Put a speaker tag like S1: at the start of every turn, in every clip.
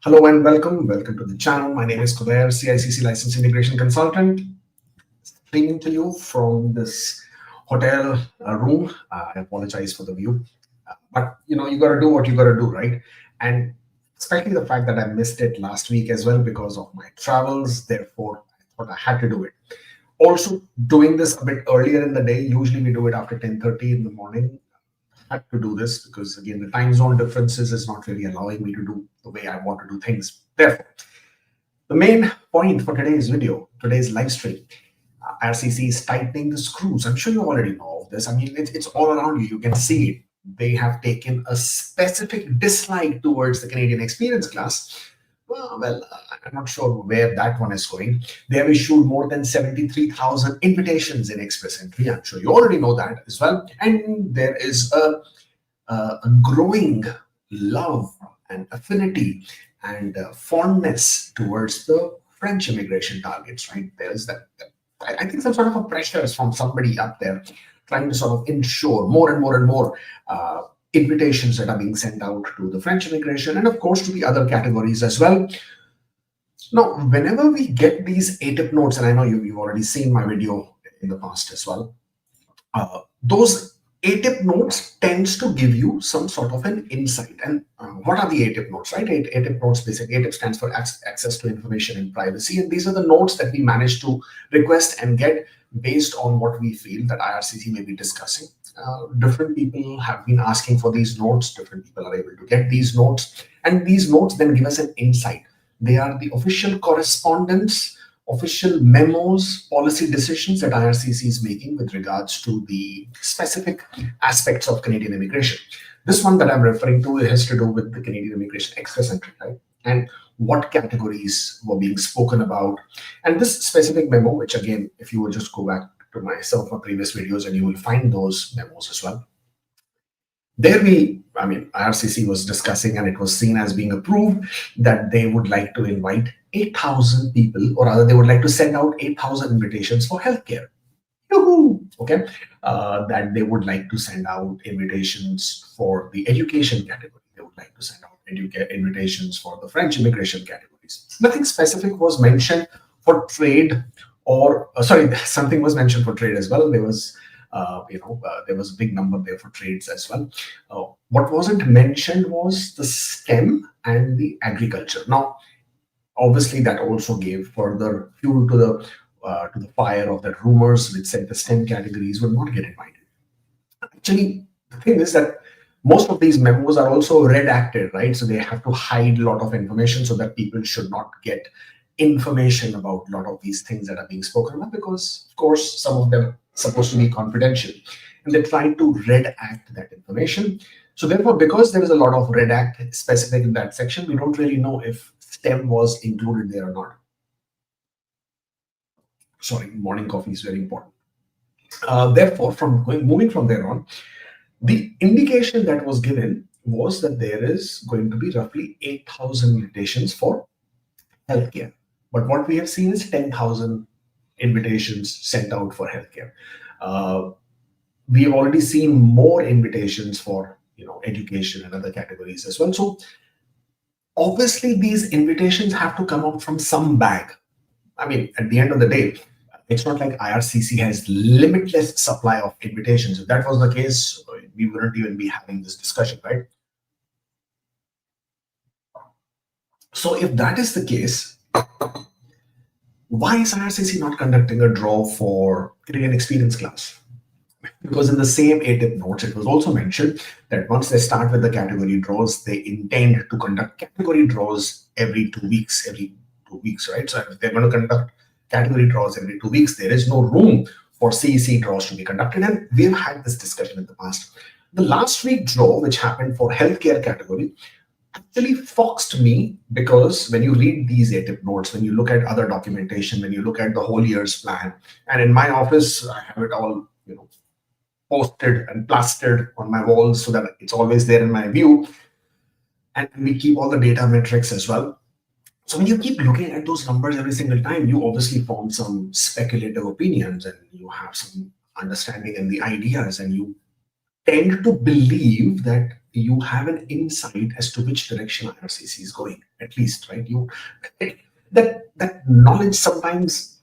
S1: Hello and welcome. Welcome to the channel. My name is Kubeir, CICC Licensed Immigration Consultant, streaming to you from this hotel room. I apologize for the view, but you got to do what you got to do, right? And especially the fact that I missed it last week as well because of my travels. Therefore, I thought I had to do it. Also, doing this a bit earlier in the day. Usually, we do it after 10:30 in the morning. Had to do this because again the time zone differences is not really allowing me to do the way I want to do things. Therefore, the main point for today's video, today's live stream, IRCC is tightening the screws. I'm sure you already know of this. I mean, it's all around you. You can see it. They have taken a specific dislike towards the Canadian experience class. Well, I'm not sure where that one is going. They have issued more than 73,000 invitations in express entry. I'm sure you already know that as well. And there is a growing love and affinity and fondness towards the French immigration targets, right? There is that, I think some sort of a pressure is from somebody up there trying to sort of ensure more and more and more invitations that are being sent out to the French immigration and of course to the other categories as well. Now, whenever we get these ATIP notes, and I know you've already seen my video in the past as well, those ATIP notes tends to give you some sort of an insight. And what are the ATIP notes, right? ATIP notes, basically, ATIP stands for Access to Information and Privacy. And these are the notes that we manage to request and get based on what we feel that IRCC may be discussing. Different people have been asking for these notes. Different people are able to get these notes. And these notes then give us an insight. They are the official correspondence, official memos, policy decisions that IRCC is making with regards to the specific aspects of Canadian immigration. This one that I'm referring to has to do with the Canadian immigration express entry, right? And what categories were being spoken about. And this specific memo, which again, if you will just go back to some of my previous videos and you will find those memos as well. There IRCC was discussing and it was seen as being approved that they would like to invite 8,000 people, or rather they would like to send out 8,000 invitations for healthcare. Okay, that they would like to send out invitations for the education category. They would like to send out invitations for the French immigration categories. Nothing specific was mentioned for trade, or something was mentioned for trade as well. There was there was a big number there for trades as well. What wasn't mentioned was the STEM and the agriculture. Now, obviously, that also gave further fuel to the fire of the rumors which said the STEM categories would not get invited. Actually, the thing is that most of these memos are also redacted, right? So they have to hide a lot of information so that people should not get information about a lot of these things that are being spoken about, because of course some of them are supposed to be confidential and they're trying to redact that information. So therefore, because there is a lot of redact specific in that section, we don't really know if STEM was included there or not. Sorry, morning coffee is very important. Therefore, moving from there on, the indication that was given was that there is going to be roughly 8,000 invitations for healthcare. But what we have seen is 10,000 invitations sent out for healthcare. We have already seen more invitations for education and other categories as well. So obviously these invitations have to come out from some bag. I mean, at the end of the day, it's not like IRCC has limitless supply of invitations. If that was the case, we wouldn't even be having this discussion, right? So if that is the case, why is IRCC not conducting a draw for Canadian experience class? Because in the same ATIP notes, it was also mentioned that once they start with the category draws, they intend to conduct category draws every 2 weeks, right? So if they're going to conduct category draws every 2 weeks, there is no room for CEC draws to be conducted. And we've had this discussion in the past. The last week draw, which happened for healthcare category, actually foxed me, because when you read these ATIP notes, when you look at other documentation, when you look at the whole year's plan, and in my office, I have it all, posted and plastered on my walls so that it's always there in my view. And we keep all the data metrics as well. So when you keep looking at those numbers every single time, you obviously form some speculative opinions and you have some understanding and the ideas, and you tend to believe that you have an insight as to which direction IRCC is going, at least, right? That knowledge sometimes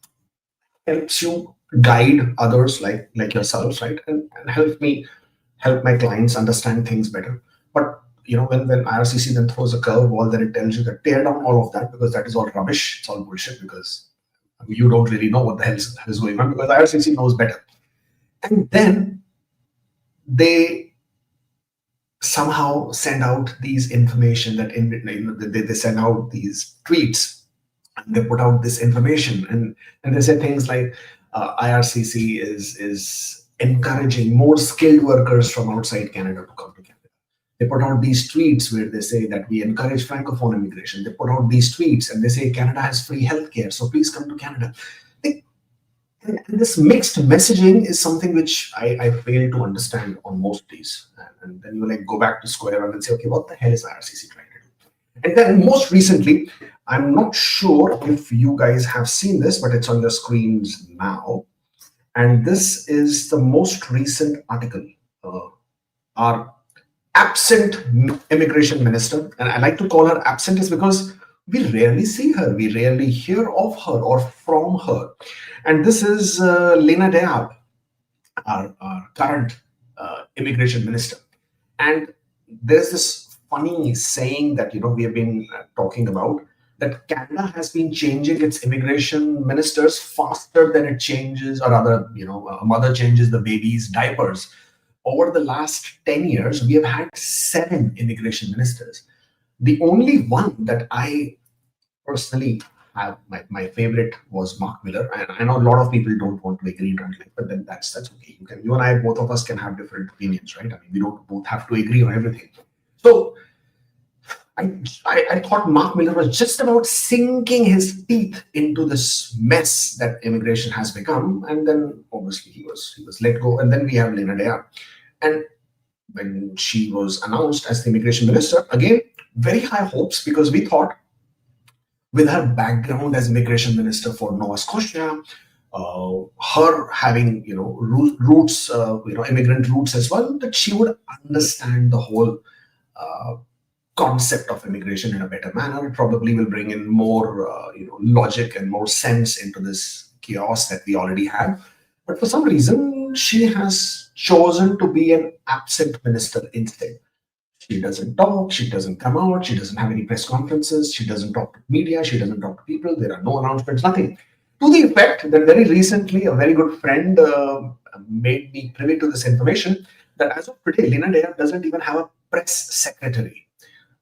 S1: helps you guide others like yourselves, right? And help my clients understand things better. But when IRCC then throws a curveball, then it tells you that tear down all of that, because that is all rubbish, it's all bullshit, because you don't really know what the hell is going on, because IRCC knows better. And then they somehow send out these information that they send out these tweets, and they put out this information, and they say things like IRCC is encouraging more skilled workers from outside Canada to come to Canada. They put out these tweets where they say that we encourage francophone immigration. They put out these tweets and they say Canada has free healthcare, so please come to Canada. And this mixed messaging is something which I fail to understand on most of these. And then you go back to square one and say, okay, what the hell is IRCC trying to do? And then most recently, I'm not sure if you guys have seen this, but it's on your screens now. And this is the most recent article. Our absent immigration minister, and I like to call her absent is because we rarely see her, we rarely hear of her or from her. And this is Lena Diab, our current immigration minister. And there's this funny saying that we have been talking about, that Canada has been changing its immigration ministers faster than it changes, or rather, a mother changes the baby's diapers. Over the last 10 years, we have had 7 immigration ministers. The only one that I personally have, my favorite, was Mark Miller. And I know a lot of people don't want to agree, don't like, but then that's okay. You and I, both of us, can have different opinions, right? I mean, we don't both have to agree on everything. So I thought Mark Miller was just about sinking his teeth into this mess that immigration has become, and then obviously he was let go. And then we have Lena Diab, and when she was announced as the immigration minister, again, very high hopes, because we thought, with her background as immigration minister for Nova Scotia, her having roots, immigrant roots as well, that she would understand the whole concept of immigration in a better manner. It probably will bring in more logic and more sense into this chaos that we already have. But for some reason, she has chosen to be an absent minister instead. She doesn't talk, she doesn't come out, she doesn't have any press conferences, she doesn't talk to media, she doesn't talk to people, there are no announcements, nothing. To the effect that very recently, a very good friend made me privy to this information, that as of today, Lena Diab doesn't even have a press secretary,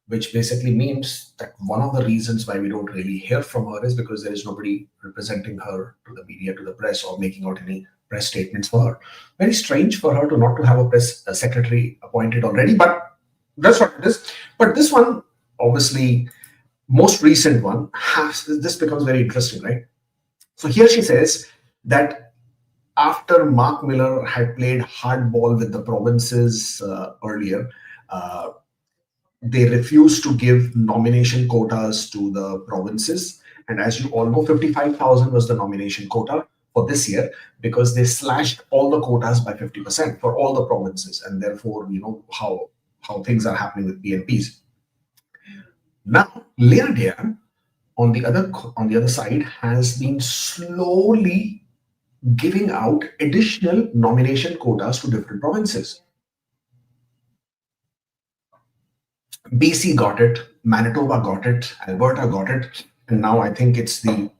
S1: which basically means that one of the reasons why we don't really hear from her is because there is nobody representing her to the media, to the press, or making out any press statements for her. Very strange for her to not to have a press secretary appointed already, but that's what it is. But this one, obviously, most recent one, this becomes very interesting, right? So here she says that after Mark Miller had played hardball with the provinces earlier, they refused to give nomination quotas to the provinces. And as you all know, 55,000 was the nomination quota for this year, because they slashed all the quotas by 50% for all the provinces. And therefore, how things are happening with PNPs. Now, Lena Diab, on the other side, has been slowly giving out additional nomination quotas to different provinces. BC got it, Manitoba got it, Alberta got it, and now I think it's the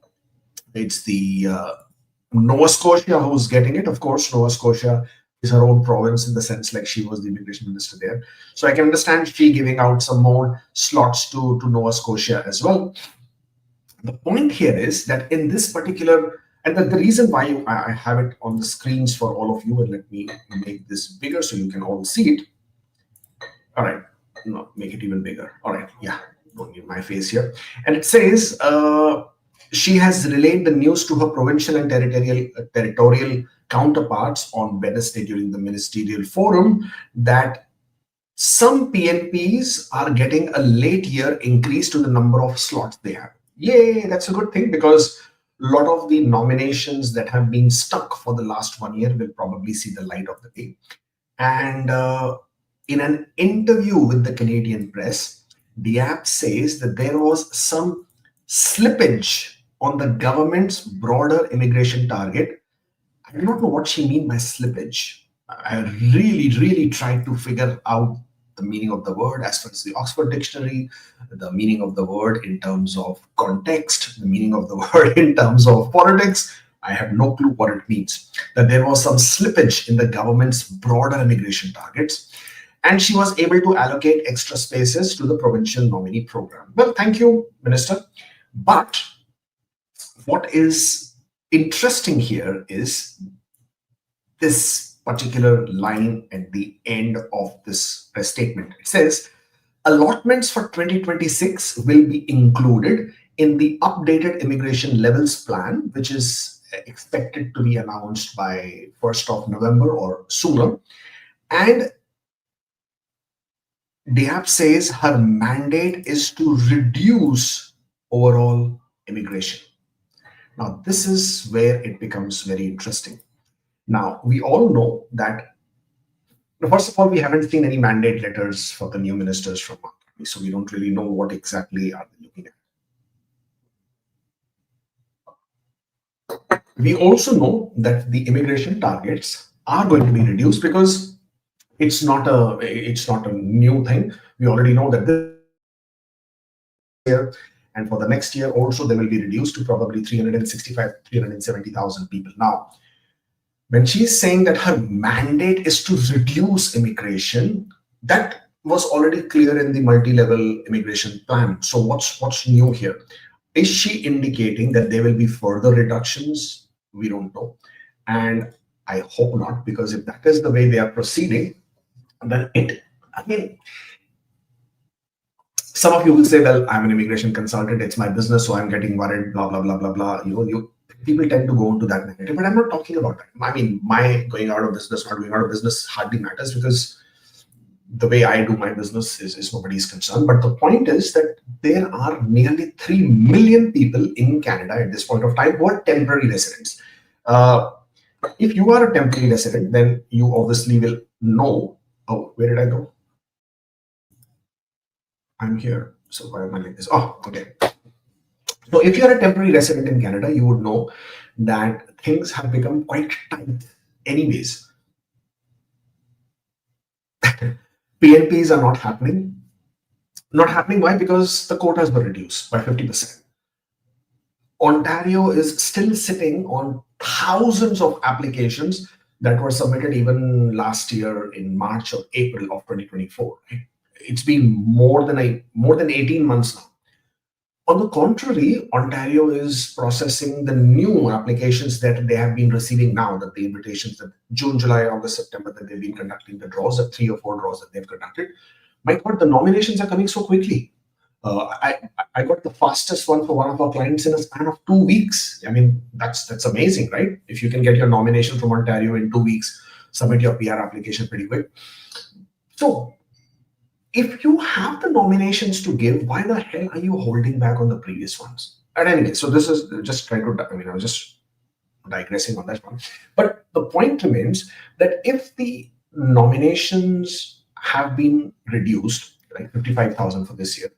S1: Nova Scotia who's getting it. Of course, Nova Scotia is her own province in the sense like she was the immigration minister there. So I can understand she giving out some more slots to Nova Scotia as well. The point here is that in this particular, and the reason why I have it on the screens for all of you, and let me make this bigger so you can all see it. All right, no, make it even bigger. All right, yeah, don't need my face here. And it says, she has relayed the news to her provincial and territorial counterparts on Wednesday during the ministerial forum that some PNPs are getting a late year increase to the number of slots they have. Yay, that's a good thing, because a lot of the nominations that have been stuck for the last 1 year will probably see the light of the day. And In an interview with the Canadian press, Diab says that there was some slippage on the government's broader immigration target. I do not know what she means by slippage. I really tried to figure out the meaning of the word as far as the Oxford Dictionary, the meaning of the word in terms of context, the meaning of the word in terms of politics. I have no clue what it means. That there was some slippage in the government's broader immigration targets, and she was able to allocate extra spaces to the Provincial Nominee Program. Well, thank you, Minister. But what is interesting here is this particular line at the end of this press statement. It says, allotments for 2026 will be included in the updated immigration levels plan, which is expected to be announced by 1st of November or sooner. And Diab says her mandate is to reduce overall immigration. Now, this is where it becomes very interesting. Now, we all know that, first of all, we haven't seen any mandate letters for the new ministers from our country, so we don't really know what exactly are they looking at. We also know that the immigration targets are going to be reduced because it's not a new thing. We already know that this year and for the next year also they will be reduced to probably 370,000 people. Now, when she's saying that her mandate is to reduce immigration, that was already clear in the multi-level immigration plan. So what's new here? Is she indicating that there will be further reductions? We don't know. And I hope not, because if that is the way they are proceeding, then some of you will say, well, I'm an immigration consultant, it's my business, so I'm getting worried, blah, blah, blah, blah, blah. People tend to go into that negative, but I'm not talking about that. I mean, my going out of business, not going out of business hardly matters because the way I do my business is nobody's concern. But the point is that there are nearly 3 million people in Canada at this point of time who are temporary residents. If you are a temporary resident, then you obviously will know. Oh, where did I go? I'm here. So why am I like this? Oh, okay. So if you're a temporary resident in Canada, you would know that things have become quite tight anyways. PNPs are not happening. Not happening, why? Because the quotas were reduced by 50%. Ontario is still sitting on thousands of applications that were submitted even last year in March or April of 2024. It's been more than 18 months now. On the contrary, Ontario is processing the new applications that they have been receiving now, that the invitations that June, July, August, September, that they've been conducting the draws, the 3 or 4 draws that they've conducted. My God, the nominations are coming so quickly. I got the fastest one for one of our clients in a span of 2 weeks. I mean, that's amazing, right? If you can get your nomination from Ontario in 2 weeks, submit your PR application pretty quick. So, if you have the nominations to give, why the hell are you holding back on the previous ones? And anyway, so this is just trying to, I was just digressing on that one. But the point remains that if the nominations have been reduced, like 55,000 for this year,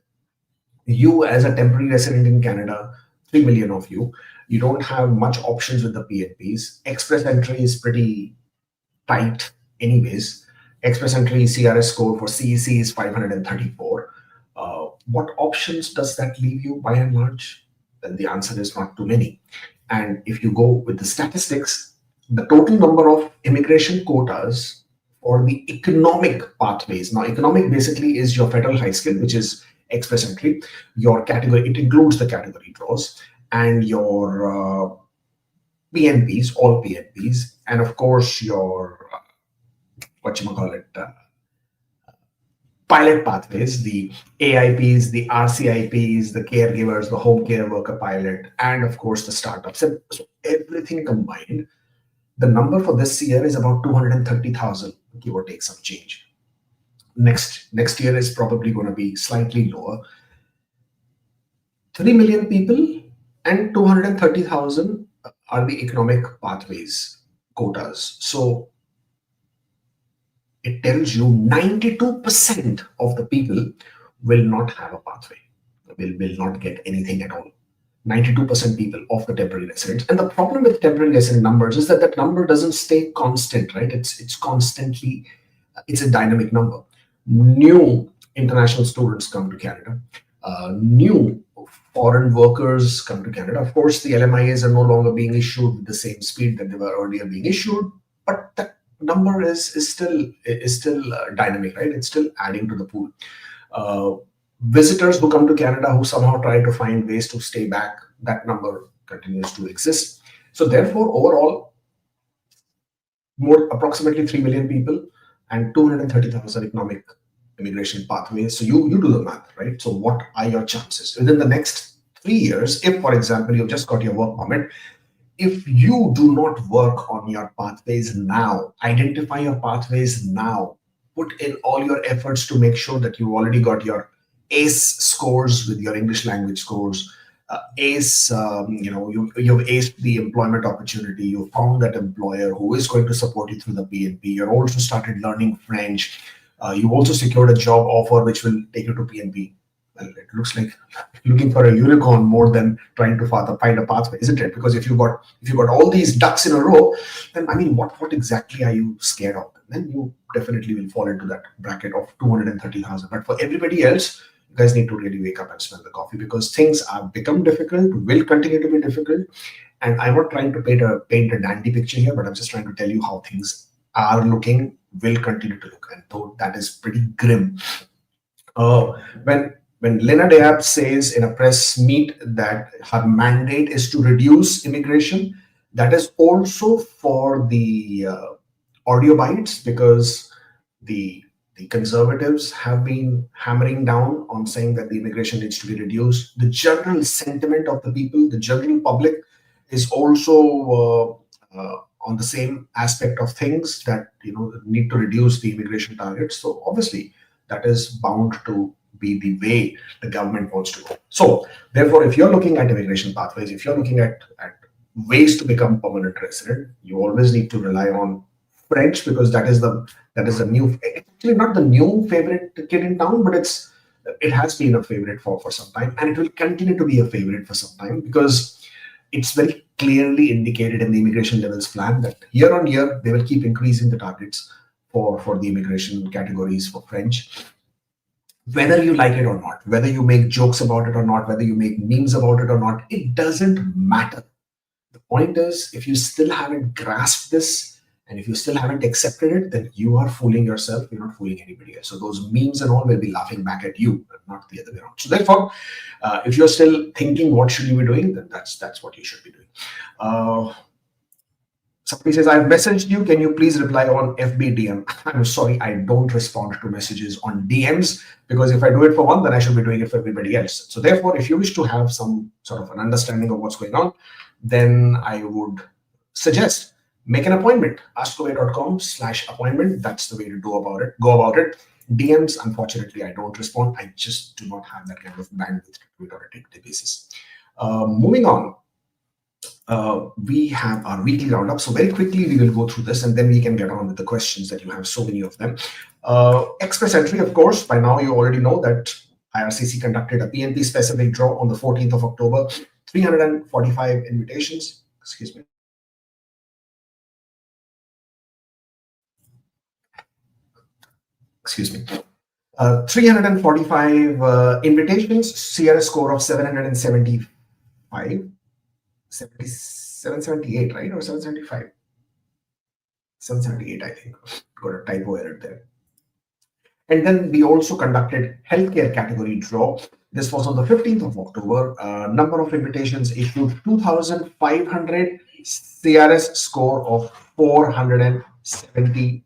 S1: you as a temporary resident in Canada, 3 million of you don't have much options with the PNPs. Express entry is pretty tight anyways. Express entry CRS score for CEC is 534. What options does that leave you by and large? Then the answer is not too many. And if you go with the statistics, the total number of immigration quotas for the economic pathways. Now, economic basically is your federal high skill, which is express entry. Your category, it includes the category draws and your PNPs, all PNPs, and of course your pilot pathways, the AIPs, the RCIPs, the caregivers, the home care worker pilot, and of course the startups. And so everything combined, the number for this year is about 230,000, give or take some change. Next year is probably going to be slightly lower. 3 million people and 230,000 are the economic pathways quotas. So it tells you 92% of the people will not have a pathway, will not get anything at all. 92% people of the temporary residents. And the problem with temporary resident numbers is that that number doesn't stay constant, right? It's constantly, it's a dynamic number. New international students come to Canada. New foreign workers come to Canada. Of course, the LMIAs are no longer being issued with the same speed that they were earlier being issued, but that number is still dynamic, right? It's still adding to the pool. Visitors who come to Canada who somehow try to find ways to stay back, that number continues to exist. So therefore, overall, approximately 3 million people and 230,000 economic immigration pathways. So you do the math, right? So what are your chances within the next 3 years? If, for example, you've just got your work permit, if you do not work on your pathways now, identify your pathways now, put in all your efforts to make sure that you've already got your ACE scores with your English language scores, ACE, you've aced the employment opportunity, you found that employer who is going to support you through the PNP, you're also started learning French, you've also secured a job offer which will take you to PNP. Well, it looks like looking for a unicorn more than trying to find a pathway, isn't it? Because if you got all these ducks in a row, then I mean, what exactly are you scared of? Then you definitely will fall into that bracket of 230,000. But for everybody else, you guys need to really wake up and smell the coffee, because things have become difficult, will continue to be difficult. And I'm not trying to paint a dandy picture here, but I'm just trying to tell you how things are looking, will continue to look, and though that is pretty grim. When Lena Diab says in a press meet that her mandate is to reduce immigration, that is also for the audio bites, because the conservatives have been hammering down on saying that the immigration needs to be reduced. The general sentiment of the people, the general public, is also on the same aspect of things, that need to reduce the immigration targets. So obviously, that is bound to be the way the government wants to go. So therefore, if you're looking at immigration pathways, if you're looking at ways to become permanent resident, you always need to rely on French, because that is the new, actually not the new favorite kid in town, but it has been a favorite for some time, and it will continue to be a favorite for some time, because it's very clearly indicated in the immigration levels plan that year on year they will keep increasing the targets for the immigration categories for French. Whether you like it or not, whether you make jokes about it or not, whether you make memes about it or not, it doesn't matter. The point is, if you still haven't grasped this, and if you still haven't accepted it, then you are fooling yourself. You're not fooling anybody else. So those memes and all will be laughing back at you, but not the other way around. So therefore, if you're still thinking what should you be doing, then that's what you should be doing. Somebody says, I've messaged you. Can you please reply on FB DM? I'm sorry, I don't respond to messages on DMs, because if I do it for one, then I should be doing it for everybody else. So therefore, if you wish to have some sort of an understanding of what's going on, then I would suggest make an appointment. askkubeir.com/appointment. That's the way to go about it. DMs, unfortunately, I don't respond. I just do not have that kind of bandwidth to do it on a day-to-day basis. Moving on. We have our weekly roundup. So very quickly, we will go through this, and then we can get on with the questions that you have, so many of them. Express entry, of course, by now you already know that IRCC conducted a PNP specific draw on the 14th of October, 345 invitations. Excuse me. Excuse me. 345 invitations, CRS score of 775. 778, right? Or 775? 778, I think. Got a typo error there. And then we also conducted healthcare category draw. This was on the 15th of October. Number of invitations issued 2,500, CRS score of 472.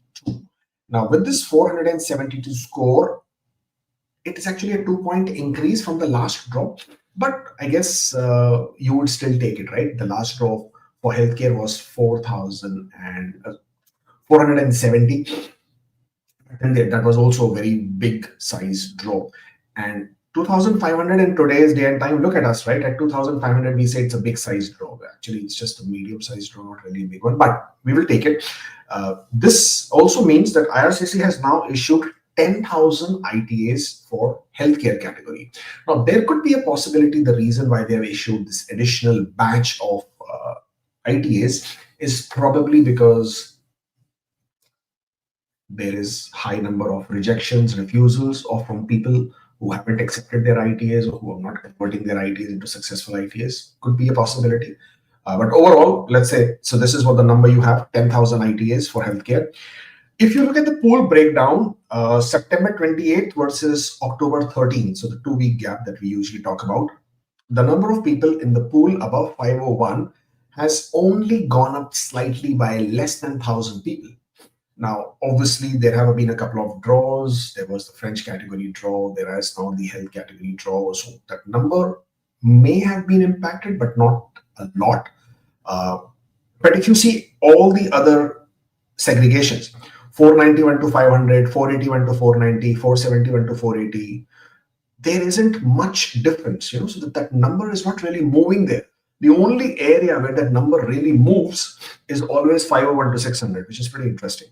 S1: Now, with this 472 score, it is actually a 2-point increase from the last draw. But I guess you would still take it, right? The last draw for healthcare was 470. And that was also a very big size draw. And 2,500 in today's day and time, look at us, right? At 2,500, we say it's a big size draw. Actually, it's just a medium size draw, not really a big one, but we will take it. This also means that IRCC has now issued 10,000 ITAs for healthcare category. Now, there could be a possibility the reason why they have issued this additional batch of ITAs is probably because there is high number of rejections, refusals, or from people who haven't accepted their ITAs or who are not converting their ITAs into successful ITAs. Could be a possibility. But overall, let's say, so this is what the number you have, 10,000 ITAs for healthcare. If you look at the pool breakdown, September 28th versus October 13th, so the 2-week gap that we usually talk about, the number of people in the pool above 501 has only gone up slightly by less than 1,000 people. Now, obviously, there have been a couple of draws. There was the French category draw. There is now the health category draw. So that number may have been impacted, but not a lot. But if you see all the other segregations, 491 to 500, 481 to 490, 471 to 480, there isn't much difference, so that number is not really moving there. The only area where that number really moves is always 501 to 600, which is pretty interesting.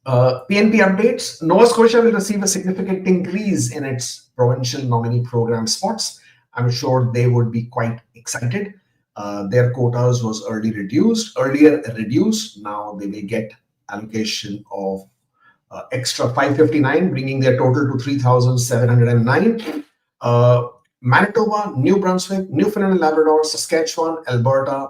S1: PNP updates. Nova Scotia will receive a significant increase in its Provincial Nominee Program spots. I'm sure they would be quite excited. Their quotas was earlier reduced. Now they will get allocation of extra 559, bringing their total to 3,709. Manitoba, New Brunswick, Newfoundland and Labrador, Saskatchewan, Alberta,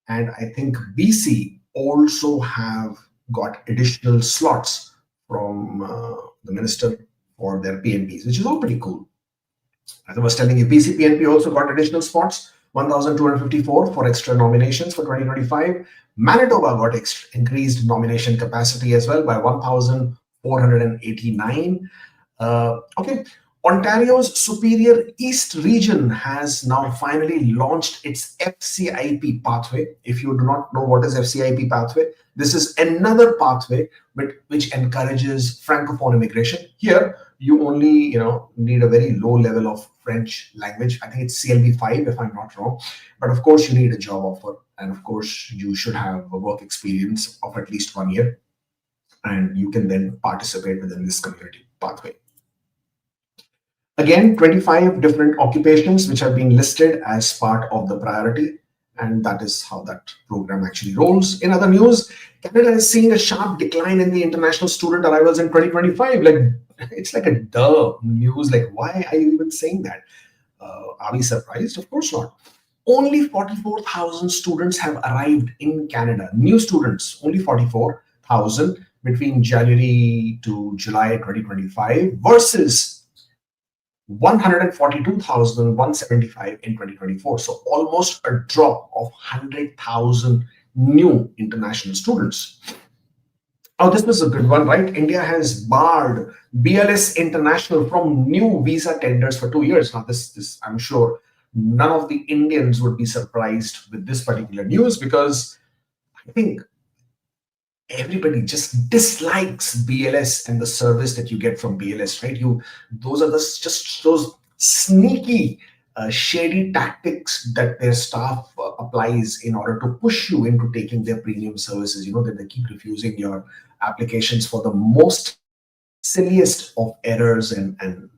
S1: and I think BC also have got additional slots from the minister for their PNPs, which is all pretty cool. As I was telling you, BC PNP also got additional spots, 1,254 for extra nominations for 2025. Manitoba got increased nomination capacity as well by 1,489. Okay. Ontario's Superior East region has now finally launched its FCIP pathway. If you do not know what is FCIP pathway, this is another pathway which encourages Francophone immigration. Here, you only need a very low level of French language. I think it's CLB 5 if I'm not wrong. But of course, you need a job offer. And of course, you should have a work experience of at least 1 year. And you can then participate within this community pathway. Again, 25 different occupations which have been listed as part of the priority, and that is how that program actually rolls. In other news, Canada is seeing a sharp decline in the international student arrivals in 2025. It's like a duh news. Why are you even saying that? Are we surprised? Of course not. Only 44,000 students have arrived in Canada. New students, only 44,000 between January to July 2025 versus 142,175 in 2024. So almost a drop of 100,000 new international students. Now, this was a good one, right? India has barred BLS International from new visa tenders for 2 years. Now, this I'm sure none of the Indians would be surprised with this particular news, because I think everybody just dislikes BLS and the service that you get from BLS, right? Those are just those sneaky, shady tactics that their staff applies in order to push you into taking their premium services. That they keep refusing your applications for the most silliest of errors and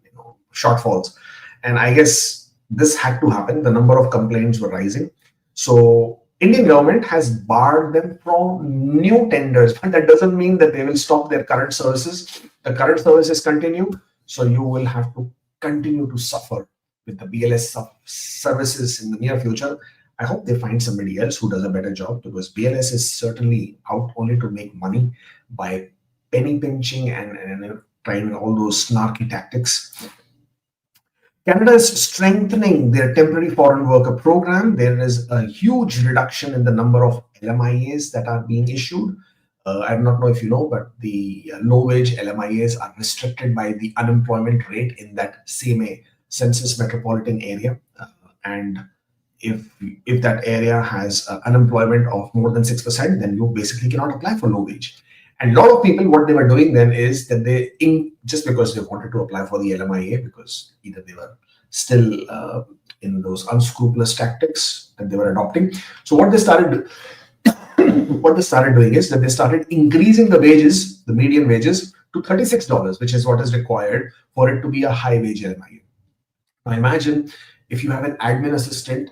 S1: shortfalls. And I guess this had to happen. The number of complaints were rising. So Indian government has barred them from new tenders, but that doesn't mean that they will stop their current services. The current services continue, so you will have to continue to suffer with the BLS services in the near future. I hope they find somebody else who does a better job, because BLS is certainly out only to make money by penny pinching and trying all those snarky tactics. Canada is strengthening their temporary foreign worker program. There is a huge reduction in the number of LMIAs that are being issued. I do not know if you know, but the low-wage LMIAs are restricted by the unemployment rate in that CMA, census metropolitan area. And if that area has unemployment of more than 6%, then you basically cannot apply for low-wage. And a lot of people, what they were doing then is that just because they wanted to apply for the LMIA, because either they were still in those unscrupulous tactics that they were adopting. So what they started what they started doing is that they started increasing the wages, the median wages, to $36, which is what is required for it to be a high wage LMIU. Now imagine if you have an admin assistant,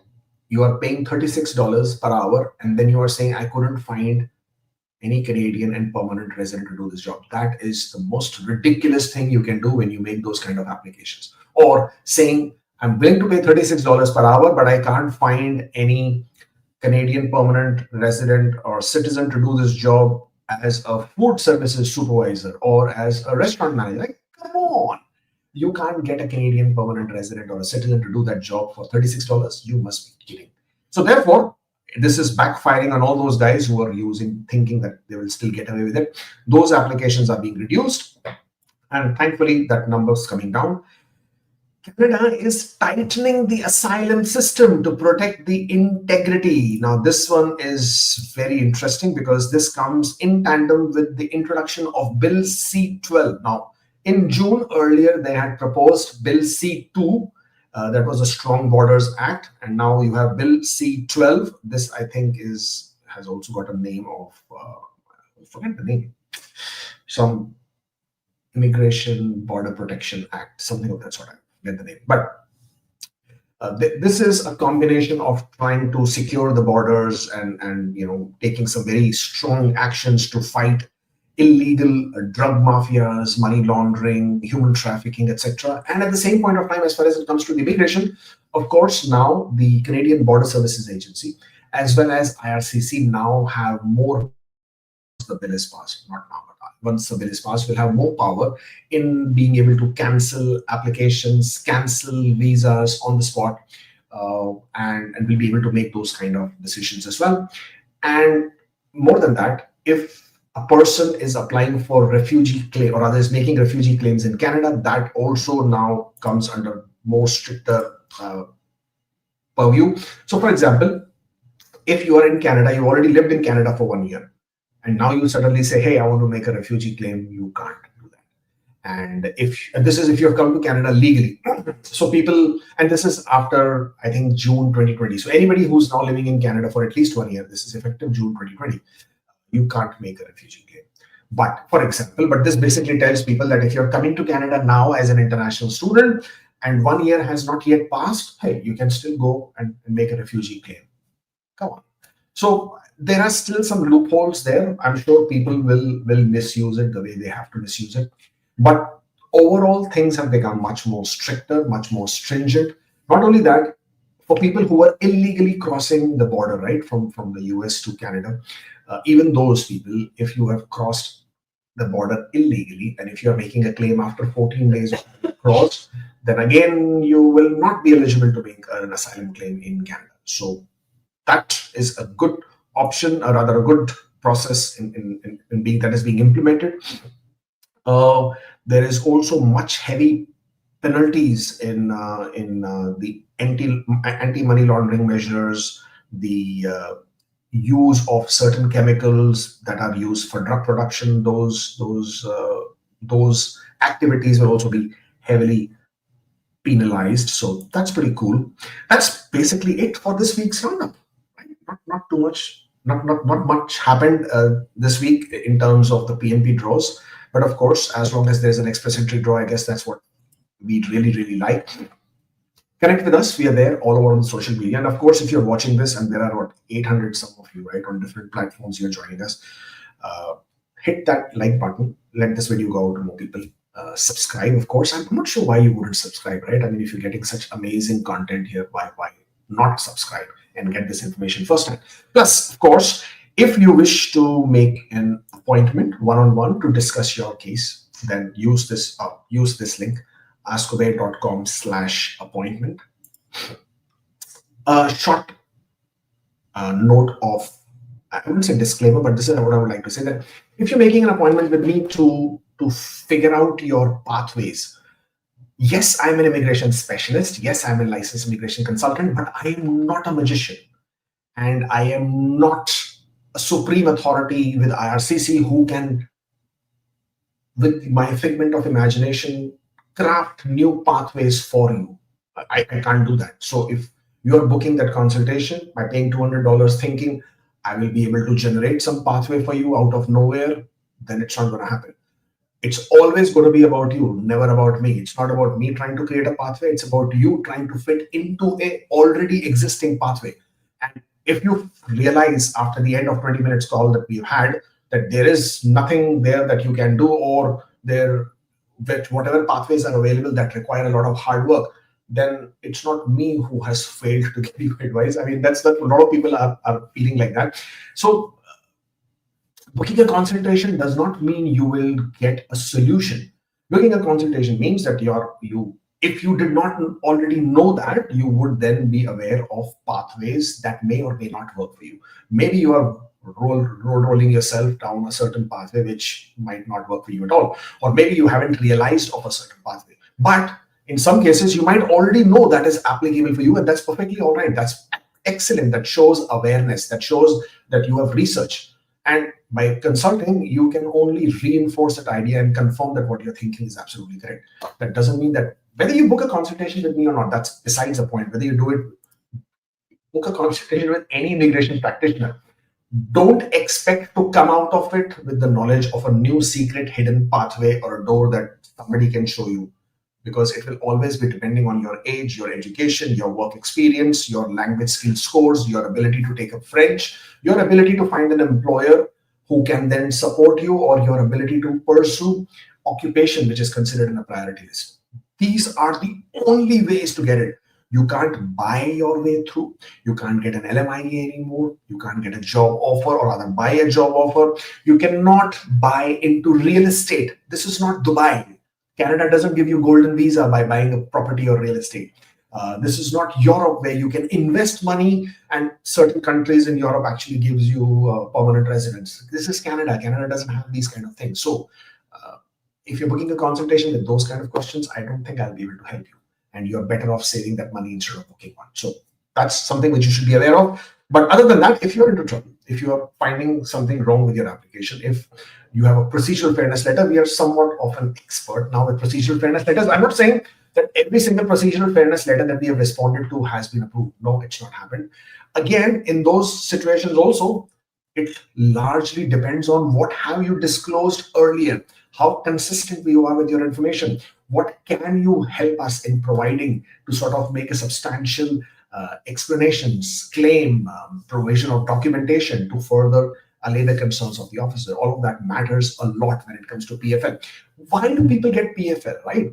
S1: you are paying $36 per hour, and then you are saying, I couldn't find any Canadian and permanent resident to do this job. That is the most ridiculous thing you can do when you make those kind of applications. Or saying, I'm willing to pay $36 per hour, but I can't find any Canadian permanent resident or citizen to do this job as a food services supervisor or as a restaurant manager. Like, come on. You can't get a Canadian permanent resident or a citizen to do that job for $36. You must be kidding. So therefore, this is backfiring on all those guys who are thinking that they will still get away with it. Those applications are being reduced, and thankfully that number is coming down. Canada is tightening the asylum system to protect the integrity. Now, this one is very interesting because this comes in tandem with the introduction of Bill C-12. Now, in June earlier, they had proposed Bill C-2. That was a Strong Borders Act, and now you have Bill C-12. This, I think, has also got a name of I forget the name, some Immigration Border Protection Act, something of that sort. I forget the name, but this is a combination of trying to secure the borders and taking some very strong actions to fight illegal drug mafias, money laundering, human trafficking, etc. And at the same point of time, as far as it comes to the immigration, of course, now the Canadian Border Services Agency, as well as IRCC, now have more. The bill is passed, not now, but once the bill is passed, will have more power in being able to cancel applications, cancel visas on the spot, and will be able to make those kind of decisions as well. And more than that, if a person is applying for refugee claim, or rather is making refugee claims in Canada, that also now comes under more stricter purview. So for example, if you are in Canada, you already lived in Canada for 1 year, and now you suddenly say, hey, I want to make a refugee claim, you can't do that. And this is if you have come to Canada legally. So people, and this is after, I think, June 2020. So anybody who's now living in Canada for at least 1 year, this is effective June 2020, you can't make a refugee claim. But for example, this basically tells people that if you're coming to Canada now as an international student and 1 year has not yet passed, hey, you can still go and make a refugee claim. Come on. So there are still some loopholes there. I'm sure people will misuse it the way they have to misuse it. But overall, things have become much more stricter, much more stringent. Not only that, for people who are illegally crossing the border, right, from the US to Canada, even those people, if you have crossed the border illegally, and if you are making a claim after 14 days of cross, then again, you will not be eligible to make an asylum claim in Canada. So that is a good option, or rather a good process in being that is being implemented. There is also much heavy penalties in the anti-money laundering measures, the use of certain chemicals that are used for drug production. Those activities will also be heavily penalized. So that's pretty cool. That's basically it for this week's roundup. Right? Not too much. Not much happened this week in terms of the PNP draws. But of course, as long as there's an express entry draw, I guess that's what we really like. Connect with us. We are there all over on social media. And of course, if you're watching this, and there are 800 some of you, right, on different platforms, you're joining us, hit that like button. Let this video go out to more people. Subscribe, of course. I'm not sure why you wouldn't subscribe, right? I mean, if you're getting such amazing content here, why not subscribe and get this information firsthand? Plus, of course, if you wish to make an appointment one-on-one to discuss your case, then use this link, askkubeir.com/appointment. A short note of, I wouldn't say disclaimer, but this is what I would like to say, that if you're making an appointment with me to figure out your pathways, yes, I'm an immigration specialist. Yes, I'm a licensed immigration consultant, but I am not a magician. And I am not a supreme authority with IRCC who can, with my figment of imagination, craft new pathways for you. I can't do that. So if you're booking that consultation by paying $200 thinking, I will be able to generate some pathway for you out of nowhere, then it's not going to happen. It's always going to be about you, never about me. It's not about me trying to create a pathway. It's about you trying to fit into a already existing pathway. And if you realize after the end of 20 minutes call that we've had that there is nothing there that you can do, or there that whatever pathways are available that require a lot of hard work, then it's not me who has failed to give you advice. I mean, that's that a lot of people are feeling like that. So booking a consultation does not mean you will get a solution. Booking a consultation means that if you did not already know that, you would then be aware of pathways that may or may not work for you. Maybe you are rolling yourself down a certain pathway which might not work for you at all, or maybe you haven't realized of a certain pathway. But in some cases, you might already know that is applicable for you, and that's perfectly all right. That's excellent. That shows awareness. That shows that you have researched. And by consulting, you can only reinforce that idea and confirm that what you're thinking is absolutely correct. That doesn't mean that whether you book a consultation with me or not, that's besides the point. Whether you book a consultation with any immigration practitioner, don't expect to come out of it with the knowledge of a new secret hidden pathway or a door that somebody can show you, because it will always be depending on your age, your education, your work experience, your language skill scores, your ability to take up French, your ability to find an employer who can then support you, or your ability to pursue occupation, which is considered in a priority list. These are the only ways to get it. You can't buy your way through. You can't get an LMIA anymore. You can't get a job offer, or rather buy a job offer. You cannot buy into real estate. This is not Dubai. Canada doesn't give you golden visa by buying a property or real estate. This is not Europe, where you can invest money, and certain countries in Europe actually gives you permanent residence. This is Canada. Canada doesn't have these kind of things. So if you're booking a consultation with those kind of questions, I don't think I'll be able to help you. And you're better off saving that money instead of booking one. So that's something which you should be aware of. But other than that, if you're into trouble, if you are finding something wrong with your application, if you have a procedural fairness letter, we are somewhat of an expert now with procedural fairness letters. I'm not saying that every single procedural fairness letter that we have responded to has been approved. No, it's not happened. Again, in those situations also, it largely depends on what have you disclosed earlier, how consistent you are with your information, what can you help us in providing to sort of make a substantial explanations, claim, provision of documentation to further allay the concerns of the officer. All of that matters a lot when it comes to PFL. Why do people get PFL, right?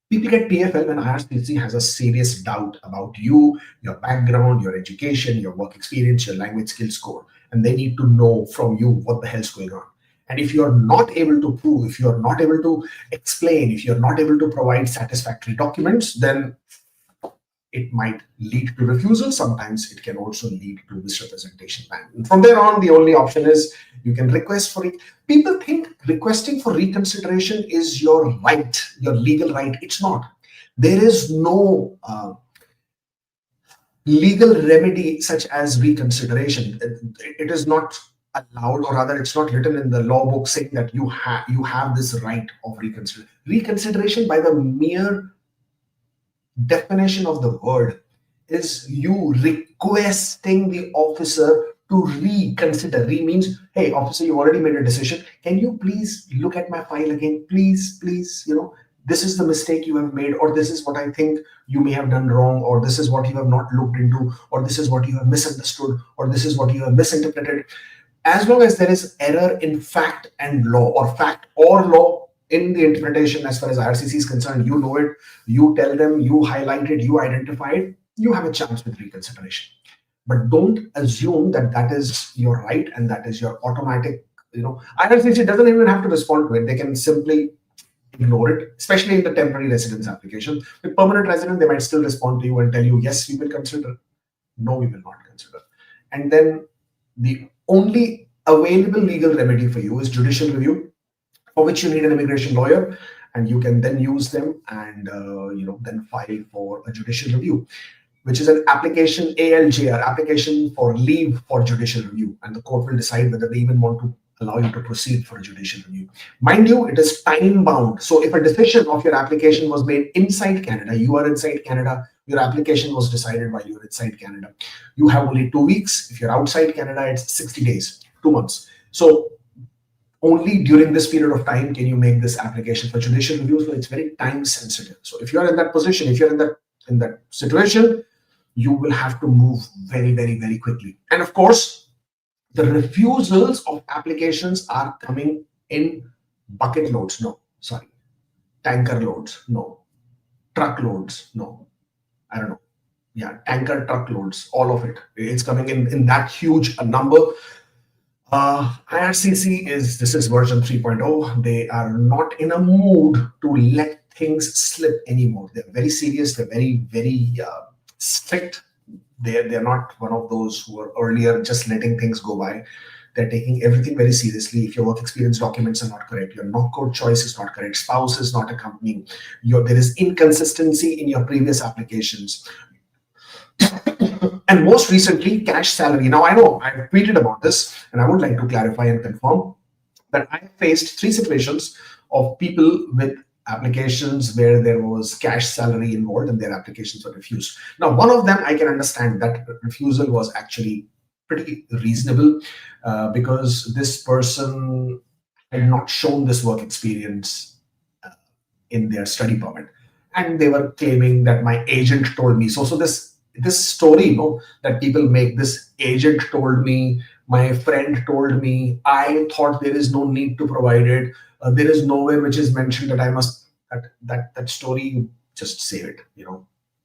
S1: People get PFL when IRCC has a serious doubt about you, your background, your education, your work experience, your language skills score, and they need to know from you what the hell's going on. And if you're not able to prove, if you're not able to explain, if you're not able to provide satisfactory documents, then it might lead to refusal. Sometimes it can also lead to misrepresentation ban. And from there on, the only option is you can request for it. People think requesting for reconsideration is your right, your legal right. It's not. There is no legal remedy such as reconsideration. It is not allowed, or rather it's not written in the law book saying that you have this right of reconsideration. Reconsideration, by the mere definition of the word, is you requesting the officer to reconsider. Re means, hey officer, you already made a decision, can you please look at my file again, please, this is the mistake you have made, or this is what I think you may have done wrong, or this is what you have not looked into, or this is what you have misunderstood, or this is what you have misinterpreted. As long as there is error in fact and law, or fact or law in the interpretation, as far as IRCC is concerned, you know it, you tell them, you highlight it, you identify it, you have a chance with reconsideration. But don't assume that that is your right and that is your automatic, IRCC doesn't even have to respond to it. They can simply ignore it, especially in the temporary residence application. With permanent resident, they might still respond to you and tell you, yes, we will consider. No, we will not consider. And then the only available legal remedy for you is judicial review, for which you need an immigration lawyer, and you can then use them and then file for a judicial review, which is an application, ALJR, application for leave for judicial review, and the court will decide whether they even want to allow you to proceed for a judicial review. Mind you, it is time bound. So if a decision of your application was made inside Canada, you are inside Canada your application was decided while you're inside Canada. You have only 2 weeks. If you're outside Canada, it's 60 days, 2 months. So only during this period of time can you make this application for judicial review. So it's very time sensitive. So if you're in that position, if you're in that situation, you will have to move very, very, very quickly. And of course, the refusals of applications are coming in bucket loads. No, sorry. Tanker loads. No. Truck loads. No. I don't know. Yeah, tanker truck loads. All of it. It's coming in that huge a number. IRCC this is version 3.0. They are not in a mood to let things slip anymore. They're very serious. They're very, very strict. They're not one of those who were earlier just letting things go by. They're taking everything very seriously. If your work experience documents are not correct, your knock-code choice is not correct, spouse is not accompanying, there is inconsistency in your previous applications. And most recently, cash salary. Now, I know I've tweeted about this, and I would like to clarify and confirm that I faced 3 situations of people with applications where there was cash salary involved and their applications were refused. Now, one of them, I can understand that refusal was actually pretty reasonable because this person had not shown this work experience in their study permit. And they were claiming that my agent told me. So this story, that people make, this agent told me, my friend told me, I thought there is no need to provide it. There is nowhere which is mentioned that I must, that story, just save it.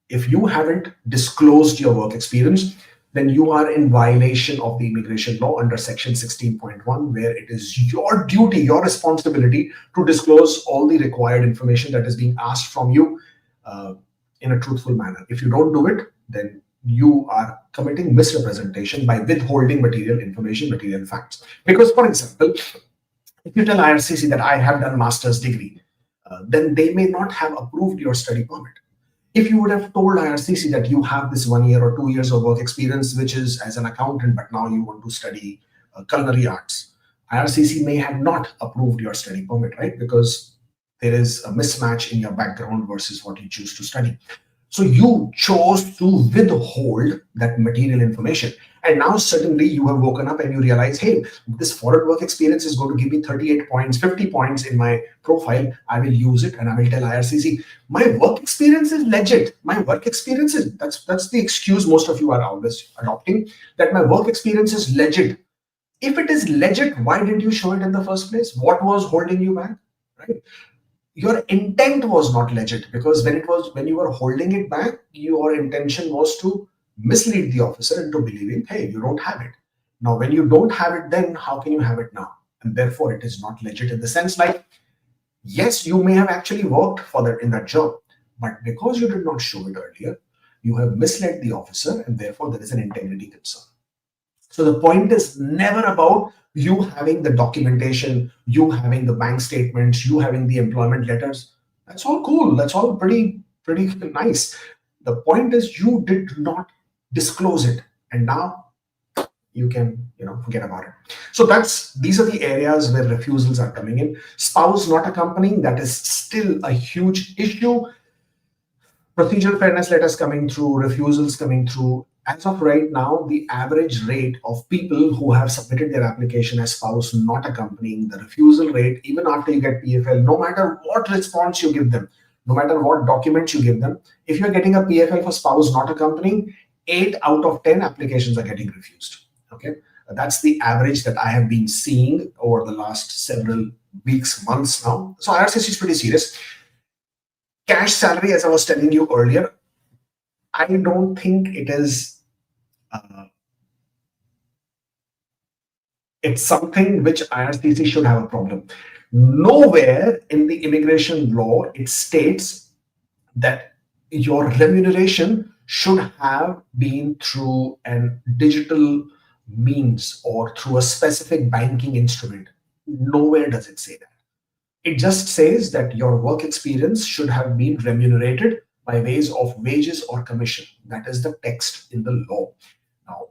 S1: If you haven't disclosed your work experience, then you are in violation of the immigration law under section 16.1, where it is your duty, your responsibility to disclose all the required information that is being asked from you in a truthful manner. If you don't do it, then you are committing misrepresentation by withholding material information, material facts. Because, for example, if you tell IRCC that I have done master's degree, then they may not have approved your study permit. If you would have told IRCC that you have this 1 year or 2 years of work experience, which is as an accountant, but now you want to study culinary arts, IRCC may have not approved your study permit, right? Because there is a mismatch in your background versus what you choose to study. So you chose to withhold that material information. And now suddenly you have woken up and you realize, hey, this foreign work experience is going to give me 38 points, 50 points in my profile. I will use it and I will tell IRCC, my work experience is legit. My work experience is, that's the excuse most of you are always adopting, that my work experience is legit. If it is legit, why did you show it in the first place? What was holding you back, right? Your intent was not legit, because when you were holding it back, your intention was to mislead the officer into believing, hey, you don't have it. Now, when you don't have it, then how can you have it now? And therefore, it is not legit in the sense like, yes, you may have actually worked in that job, but because you did not show it earlier, you have misled the officer, and therefore there is an integrity concern. So the point is never about you having the documentation, you having the bank statements, you having the employment letters. That's all cool. That's all pretty nice. The point is you did not disclose it, and now you can forget about it. So these are the areas where refusals are coming in. Spouse not accompanying, that is still a huge issue. Procedural fairness letters coming through, refusals coming through. As of right now, the average rate of people who have submitted their application as spouse not accompanying, the refusal rate, even after you get PFL, no matter what response you give them, no matter what documents you give them, if you're getting a PFL for spouse not accompanying, 8 out of 10 applications are getting refused. Okay, that's the average that I have been seeing over the last several weeks, months now. So IRCC is pretty serious. Cash salary, as I was telling you earlier, I don't think it is. It's something which IRCC should have a problem. Nowhere in the immigration law it states that your remuneration should have been through a digital means or through a specific banking instrument. Nowhere does it say that. It just says that your work experience should have been remunerated by ways of wages or commission. That is the text in the law. Now,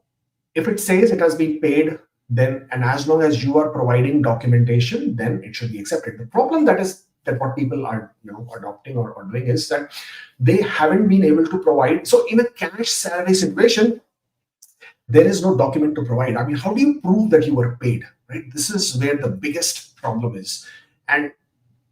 S1: if it says it has been paid, then, and as long as you are providing documentation, then it should be accepted. The problem that is that what people are adopting or doing is that they haven't been able to provide. So in a cash salary situation, there is no document to provide. I mean, how do you prove that you were paid, right? This is where the biggest problem is. And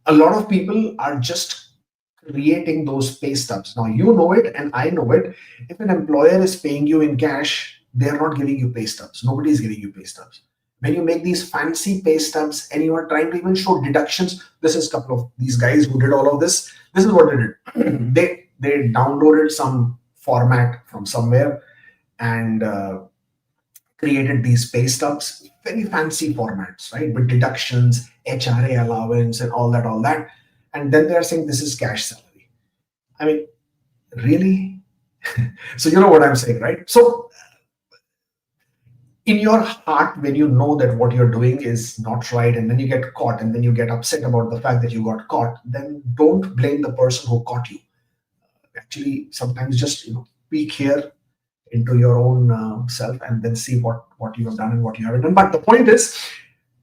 S1: a lot of people are just creating those pay stubs. Now, you know it and I know it. If an employer is paying you in cash, they're not giving you pay stubs. Nobody is giving you pay stubs. When you make these fancy pay stubs and you are trying to even show deductions, this is a couple of these guys who did all of this. This is what they did. They downloaded some format from somewhere and created these pay stubs, very fancy formats, right? With deductions, HRA allowance, and all that. And then they're saying this is cash salary. I mean, really? So you know what I'm saying, right? So in your heart, when you know that what you're doing is not right, and then you get caught, and then you get upset about the fact that you got caught, then don't blame the person who caught you. Actually, sometimes just peek here into your own self and then see what you have done and what you haven't done. But the point is,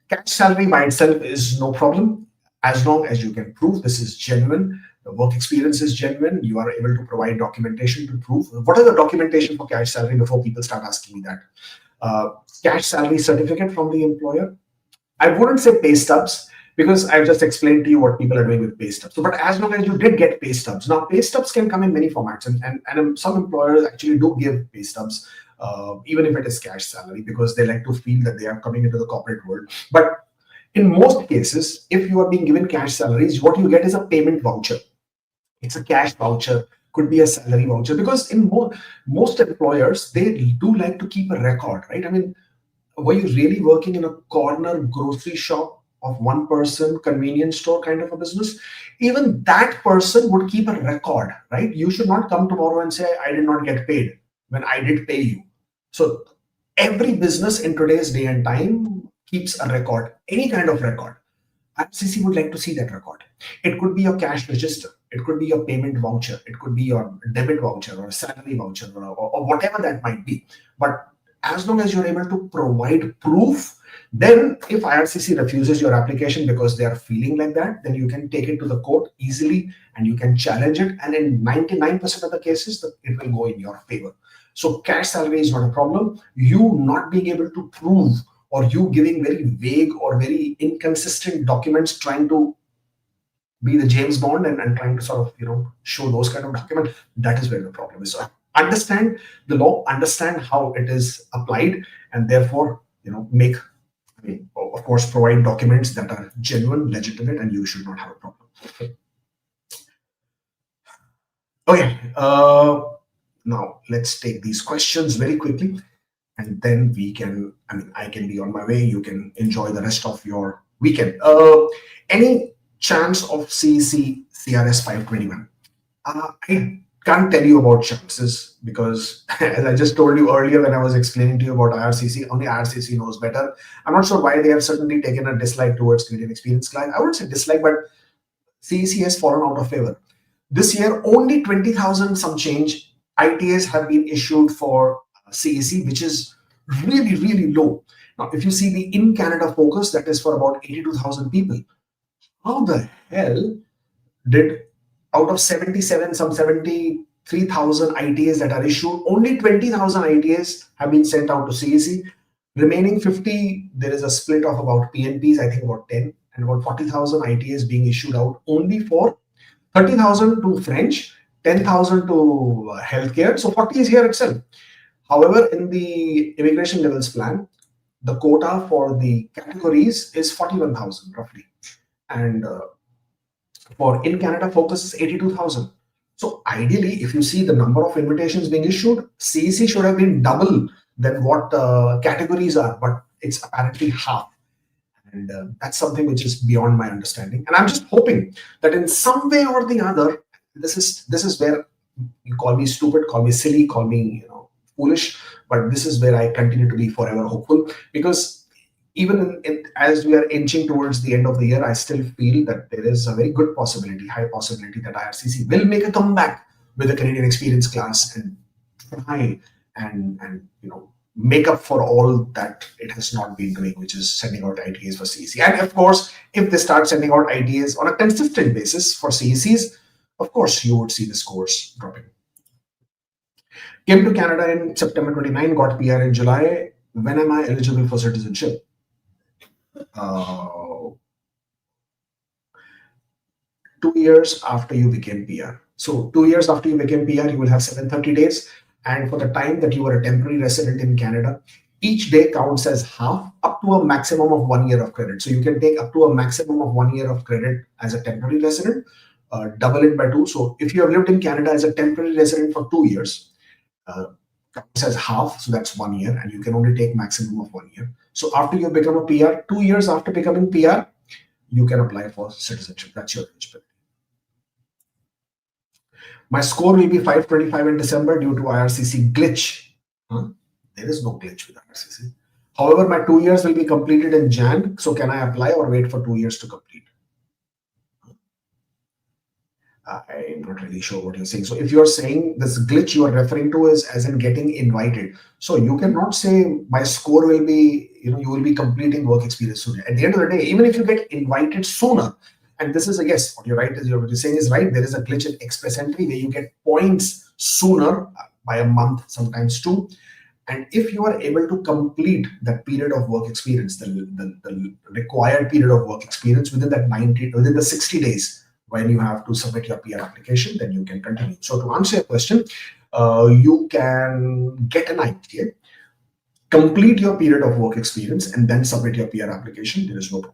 S1: cash salary by itself is no problem as long as you can prove this is genuine, the work experience is genuine, you are able to provide documentation to prove. What is the documentation for cash salary before people start asking me that? Cash salary certificate from the employer. I wouldn't say pay stubs, because I've just explained to you what people are doing with pay stubs. So, but as long as you did get pay stubs, now pay stubs can come in many formats, and some employers actually do give pay stubs, even if it is cash salary, because they like to feel that they are coming into the corporate world. But in most cases, if you are being given cash salaries, what you get is a payment voucher. It's a cash voucher, could be a salary voucher, because in most employers, they do like to keep a record, right? I mean, were you really working in a corner grocery shop of one person, convenience store kind of a business? Even that person would keep a record, right? You should not come tomorrow and say, I did not get paid when I did pay you. So every business in today's day and time keeps a record, any kind of record. IRCC would like to see that record. It could be your cash register. It could be your payment voucher. It could be your debit voucher or a salary voucher or whatever that might be. But as long as you're able to provide proof, then if IRCC refuses your application because they are feeling like that, then you can take it to the court easily and you can challenge it. And in 99% of the cases, it will go in your favor. So cash salary is not a problem. You not being able to prove, or you giving very vague or very inconsistent documents, trying to be the James Bond and trying to sort of, show those kind of documents, that is where the problem is. So understand the law, understand how it is applied, and therefore, of course, provide documents that are genuine, legitimate, and you should not have a problem. Okay. Now let's take these questions very quickly, and then I can be on my way. You can enjoy the rest of your weekend. Any chance of CEC CRS 521? I can't tell you about chances, because as I just told you earlier when I was explaining to you about IRCC, only IRCC knows better. I'm not sure why they have certainly taken a dislike towards Canadian experience client. I wouldn't say dislike, but CEC has fallen out of favor. This year, only 20,000 some change ITAs have been issued for CEC, which is really, really low. Now, if you see the in Canada focus, that is for about 82,000 people. How the hell did, out of 77, some 73,000 ITAs that are issued, only 20,000 ITAs have been sent out to CEC. Remaining 50, there is a split of about PNPs, I think about 10, and about 40,000 ITAs being issued out only for 30,000 to French, 10,000 to healthcare. So 40 is here itself. However, in the immigration levels plan, the quota for the categories is 41,000 roughly. And for in Canada focus is 82,000. So ideally, if you see the number of invitations being issued, CEC should have been double than what categories are, but it's apparently half. And that's something which is beyond my understanding. And I'm just hoping that in some way or the other, this is where you call me stupid, call me silly, call me foolish, but this is where I continue to be forever hopeful, because even as we are inching towards the end of the year, I still feel that there is a very good possibility, high possibility, that IRCC will make a comeback with the Canadian experience class and try and make up for all that it has not been doing, which is sending out ITAs for CEC. And of course, if they start sending out ITAs on a consistent basis for CECs, of course, you would see the scores dropping. Came to Canada in September 29, got PR in July. When am I eligible for citizenship? 2 years after you became PR. So 2 years after you became PR, you will have 730 days. And for the time that you were a temporary resident in Canada, each day counts as half up to a maximum of 1 year of credit. So you can take up to a maximum of 1 year of credit as a temporary resident, double it by 2. So if you have lived in Canada as a temporary resident for 2 years, counts as half, so that's 1 year, and you can only take maximum of 1 year. So after you become a PR, 2 years after becoming PR, you can apply for citizenship. That's your eligibility. My score will be 525 in December due to IRCC glitch. There is no glitch with IRCC. However, my 2 years will be completed in Jan. So can I apply or wait for 2 years to complete? I'm not really sure what you're saying. So if you're saying this glitch you are referring to is as in getting invited, so you cannot say my score will be, you will be completing work experience sooner. At the end of the day, even if you get invited sooner, and this is a yes, what you're right is what you're saying is right. There is a glitch in express entry where you get points sooner by a month, sometimes 2. And if you are able to complete that period of work experience, the required period of work experience within the 60 days when you have to submit your PR application, then you can continue. So to answer your question, you can get an ITA, complete your period of work experience, and then submit your PR application. There is no problem.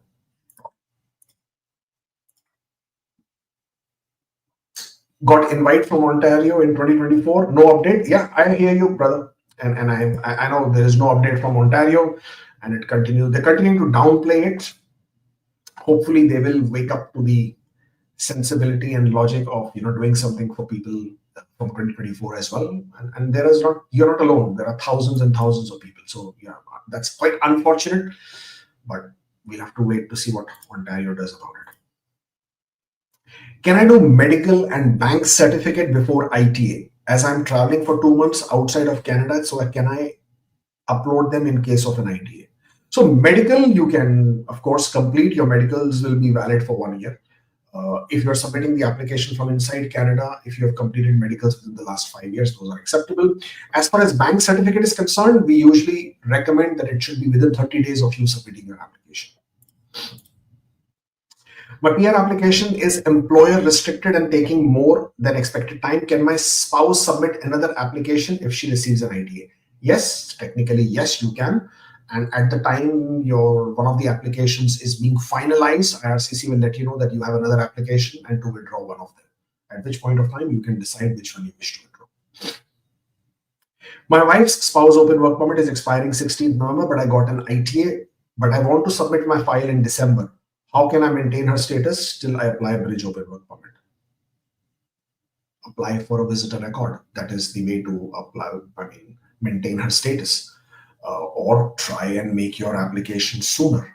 S1: Got invite from Ontario in 2024. No update. Yeah, I hear you, brother. And I know there is no update from Ontario, and it continues. They're continuing to downplay it. Hopefully, they will wake up to the sensibility and logic of doing something for people from 2024 as well. And there is you're not alone. There are thousands and thousands of people. So yeah, that's quite unfortunate. But we'll have to wait to see what Ontario does about it. Can I do medical and bank certificate before ITA? As I'm traveling for 2 months outside of Canada, so can I upload them in case of an ITA? So medical, you can, of course, complete. Your medicals will be valid for 1 year. If you're submitting the application from inside Canada, if you have completed medicals within the last 5 years, those are acceptable. As far as bank certificate is concerned, we usually recommend that it should be within 30 days of you submitting your application. My PR application is employer restricted and taking more than expected time. Can my spouse submit another application if she receives an ITA? Yes, technically, yes, you can. And at the time one of the applications is being finalized, IRCC will let you know that you have another application and to withdraw one of them. At which point of time you can decide which one you wish to withdraw. My wife's spouse open work permit is expiring 16th November, but I got an ITA, but I want to submit my file in December. How can I maintain her status till I apply a bridge open work permit? Apply for a visitor record. That is the way to maintain her status. Or try and make your application sooner.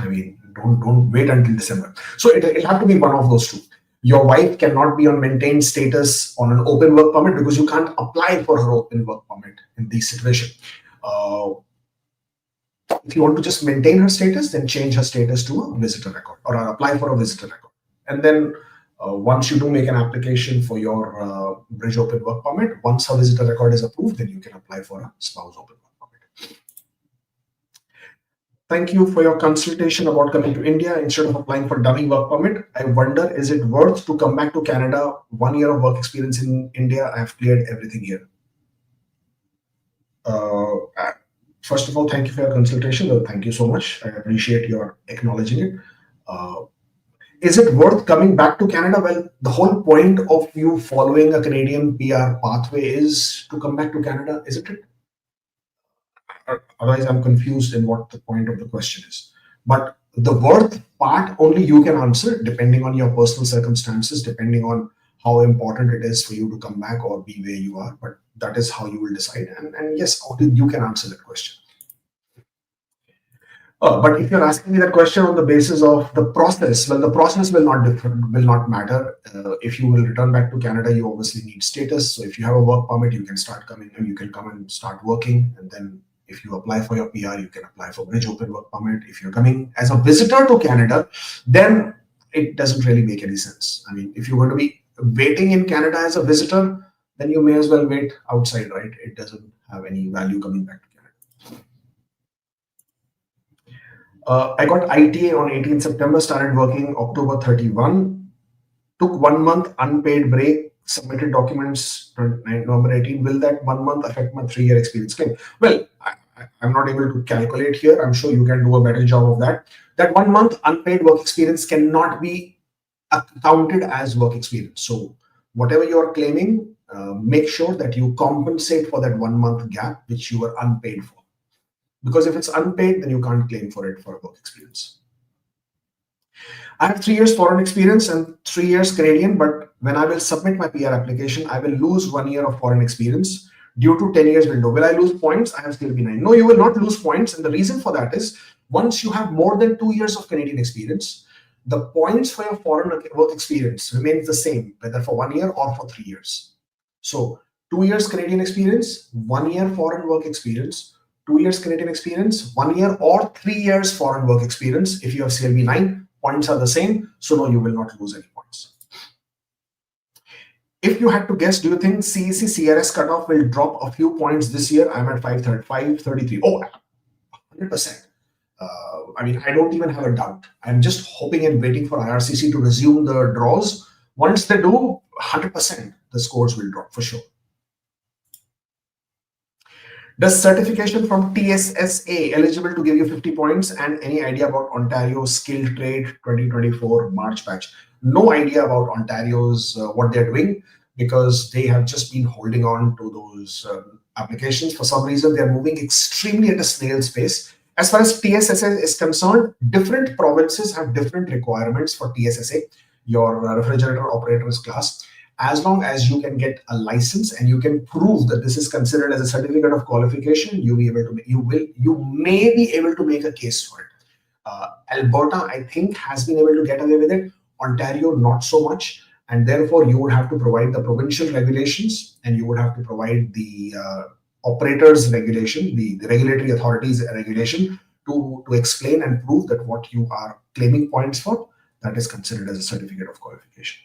S1: Don't wait until December. So it'll have to be one of those two. Your wife cannot be on maintained status on an open work permit because you can't apply for her open work permit in this situation. If you want to just maintain her status, then change her status to a visitor record or apply for a visitor record. And then once you do make an application for your bridge open work permit, once her visitor record is approved, then you can apply for a spouse open work permit. Thank you for your consultation about coming to India instead of applying for dummy work permit. I wonder, is it worth to come back to Canada? 1 year of work experience in India, I have cleared everything here. First of all, thank you for your consultation. Well, thank you so much. I appreciate your acknowledging it. Is it worth coming back to Canada? Well, the whole point of you following a Canadian PR pathway is to come back to Canada, isn't it? Otherwise, I'm confused in what the point of the question is. But the worth part only you can answer depending on your personal circumstances, depending on how important it is for you to come back or be where you are. But that is how you will decide. And yes, only you can answer that question. But if you're asking me that question on the basis of the process, well, the process will not matter. If you will return back to Canada, you obviously need status. So if you have a work permit, you can start coming and you can come and start working. And then If you apply for your PR, you can apply for Bridge Open Work Permit. If you're coming as a visitor to Canada, then it doesn't really make any sense. I mean, if you're going to be waiting in Canada as a visitor, then you may as well wait outside, right? It doesn't have any value coming back to Canada. I got ITA on 18 September, started working October 31, took 1 month unpaid break, submitted documents November 18. Will that 1 month affect my 3-year experience claim? Well, I'm not able to calculate here. I'm sure you can do a better job of that. That 1 month unpaid work experience cannot be counted as work experience. So whatever you're claiming, make sure that you compensate for that 1 month gap which you were unpaid for. Because if it's unpaid, then you can't claim for it for a work experience. I have 3 years foreign experience and 3 years Canadian, but when I will submit my PR application, I will lose 1 year of foreign experience due to 10 years window. Will I lose points? I have still been 9. No, you will not lose points. And the reason for that is once you have more than 2 years of Canadian experience, the points for your foreign work experience remains the same, whether for 1 year or for 3 years. So 2 years Canadian experience, 1 year foreign work experience, 2 years Canadian experience, 1 year or 3 years foreign work experience. If you have CLB 9, points are the same. So no, you will not lose any points. If you had to guess, do you think CEC CRS cutoff will drop a few points this year? I'm at 533. Oh, 100%. I mean, I don't even have a doubt. I'm just hoping and waiting for IRCC to resume the draws. Once they do, 100% the scores will drop for sure. Does certification from TSSA eligible to give you 50 points, and any idea about Ontario Skilled Trade 2024 March batch? No idea about Ontario's what they're doing, because they have just been holding on to those applications. For some reason, they're moving extremely at a snail's pace. As far as TSSA is concerned, different provinces have different requirements for TSSA, your refrigerator operators class. As long as you can get a license and you can prove that this is considered as a certificate of qualification, you may be able to make a case for it. Alberta, I think, has been able to get away with it. Ontario, not so much. And therefore, you would have to provide the provincial regulations, and you would have to provide the operators regulation, the regulatory authorities regulation to explain and prove that what you are claiming points for, that is considered as a certificate of qualification.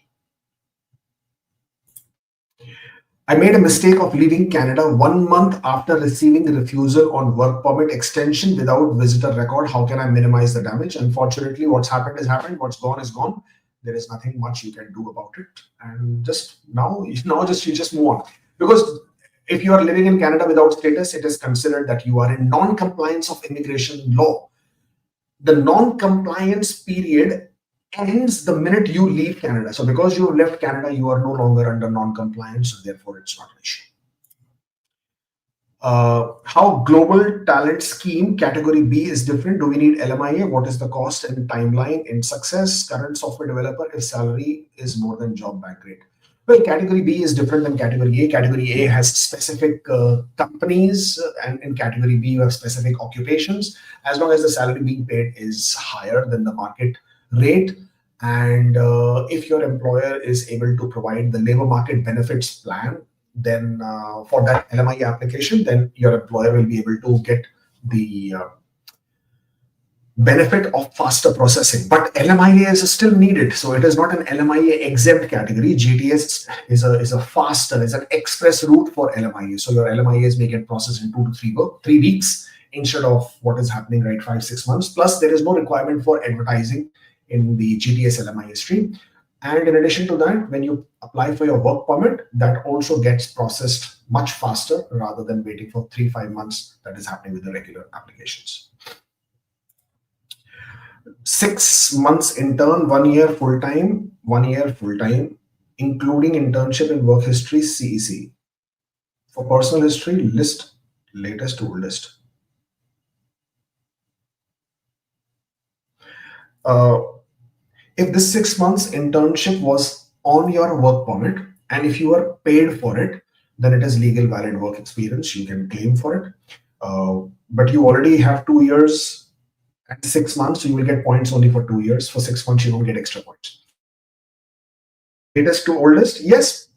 S1: I made a mistake of leaving Canada 1 month after receiving the refusal on work permit extension without visitor record. How can I minimize the damage? Unfortunately, what's happened is happened. What's gone is gone. There is nothing much you can do about it. And just you just move on. Because if you are living in Canada without status, it is considered that you are in non-compliance of immigration law. The non-compliance period ends the minute you leave Canada. So because you have left Canada, you are no longer under non-compliance, so therefore it's not an issue. How global talent scheme category B is different? Do we need LMIA? What is the cost and timeline in success? Current software developer if salary is more than job bank rate. Well, category B is different than category A. Category A has specific companies, and in category B you have specific occupations. As long as the salary being paid is higher than the market rate, and if your employer is able to provide the labor market benefits plan, then for that LMIA application, then your employer will be able to get the benefit of faster processing. But LMIA is still needed, so it is not an LMIA exempt category. GTS is an express route for LMIA, so your LMIAs may get processed in 2 to 3 weeks instead of what is happening right 5-6 months. Plus, there is no requirement for advertising in the GTS LMIA stream. And in addition to that, when you apply for your work permit, that also gets processed much faster rather than waiting for 3-5 months that is happening with the regular applications. 6 months intern, 1 year full-time, 1 year full-time, including internship and work history, CEC. For personal history, list latest to oldest. If this 6 months internship was on your work permit, and if you are paid for it, then it is legal valid work experience. You can claim for it. But you already have 2 years and 6 months, so you will get points only for 2 years. For 6 months, you don't get extra points. Latest to oldest, yes.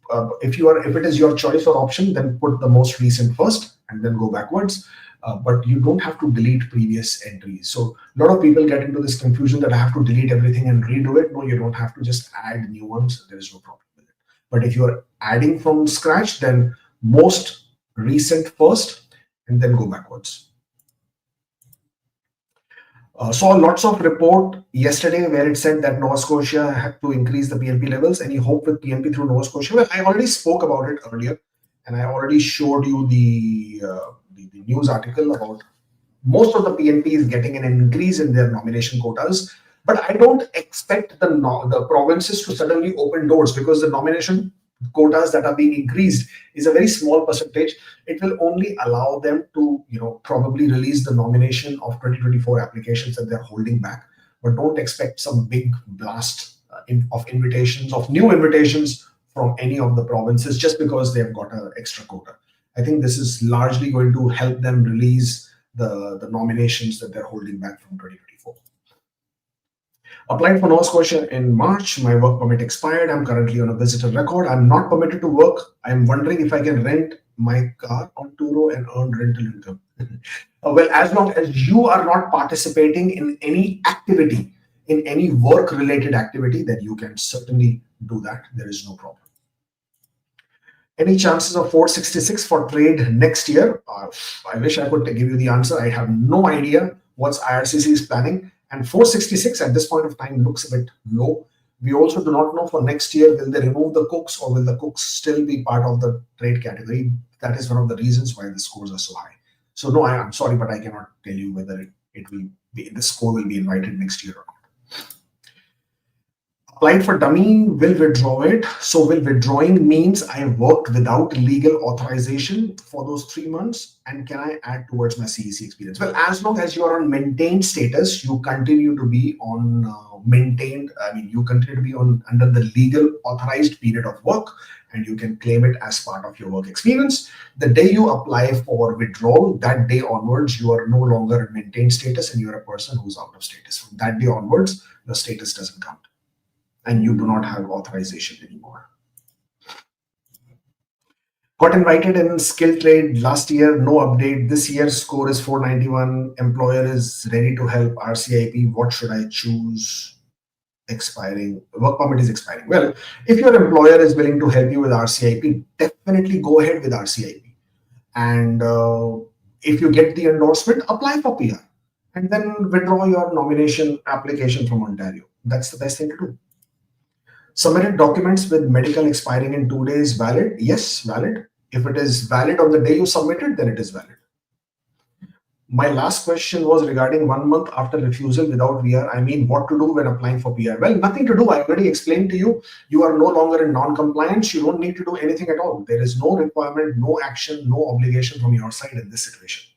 S1: If it is your choice or option, then put the most recent first and then go backwards. but you don't have to delete previous entries. So a lot of people get into this confusion that I have to delete everything and redo it. No, you don't have to. Just add new ones. There is no problem with it. But if you're adding from scratch, then most recent first and then go backwards. Saw lots of report yesterday where it said that Nova Scotia had to increase the PNP levels. Any hope with PNP through Nova Scotia? Well, I already spoke about it earlier, and I already showed you the news article about most of the PNPs getting an increase in their nomination quotas. But I don't expect the provinces to suddenly open doors, because the nomination quotas that are being increased is a very small percentage. It will only allow them to, probably release the nomination of 2024 applications that they're holding back. But don't expect some big blast of new invitations from any of the provinces just because they've got an extra quota. I think this is largely going to help them release the nominations that they're holding back from 2024. Applied for Nova Scotia in March. My work permit expired. I'm currently on a visitor record. I'm not permitted to work. I'm wondering if I can rent my car on Turo and earn rental income. Well, as long as you are not participating in any activity, in any work-related activity, then you can certainly do that. There is no problem. Any chances of 466 for trade next year? I wish I could give you the answer. I have no idea what IRCC is planning. And 466 at this point of time looks a bit low. We also do not know for next year, will they remove the cooks or will the cooks still be part of the trade category? That is one of the reasons why the scores are so high. So no, I'm sorry, but I cannot tell you whether it will be, the score will be invited next year or not. Applied for dummy, will withdraw it. So will withdrawing means I worked without legal authorization for those 3 months, and can I add towards my CEC experience? Well, as long as you are on maintained status, you continue to be on you continue to be on under the legal authorized period of work, and you can claim it as part of your work experience. The day you apply for withdrawal, that day onwards, you are no longer in maintained status and you're a person who's out of status. From that day onwards, your status doesn't count, and you do not have authorization anymore. Got invited in skill trade last year, no update. This year's score is 491. Employer is ready to help RCIP. What should I choose? Expiring. Work permit is expiring. Well, if your employer is willing to help you with RCIP, definitely go ahead with RCIP. And if you get the endorsement, apply for PR and then withdraw your nomination application from Ontario. That's the best thing to do. Submitted documents with medical expiring in 2 days, valid? Yes, valid. If it is valid on the day you submitted, then it is valid. My last question was regarding 1 month after refusal without VR. I mean, what to do when applying for PR? Well, nothing to do. I already explained to you. You are no longer in non-compliance. You don't need to do anything at all. There is no requirement, no action, no obligation from your side in this situation.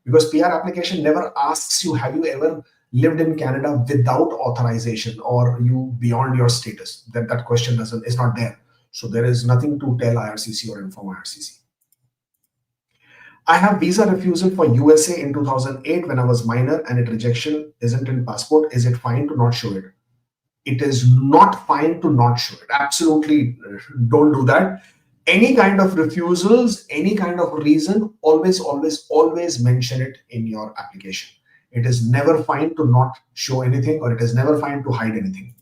S1: Because PR application never asks you, have you ever lived in Canada without authorization or you beyond your status? That question is not there. So there is nothing to tell IRCC or inform IRCC. I have visa refusal for USA in 2008 when I was minor and it rejection isn't in passport. Is it fine to not show it? It is not fine to not show it. Absolutely don't do that. Any kind of refusals, any kind of reason, always, always, always mention it in your application. It is never fine to not show anything, or it is never fine to hide anything.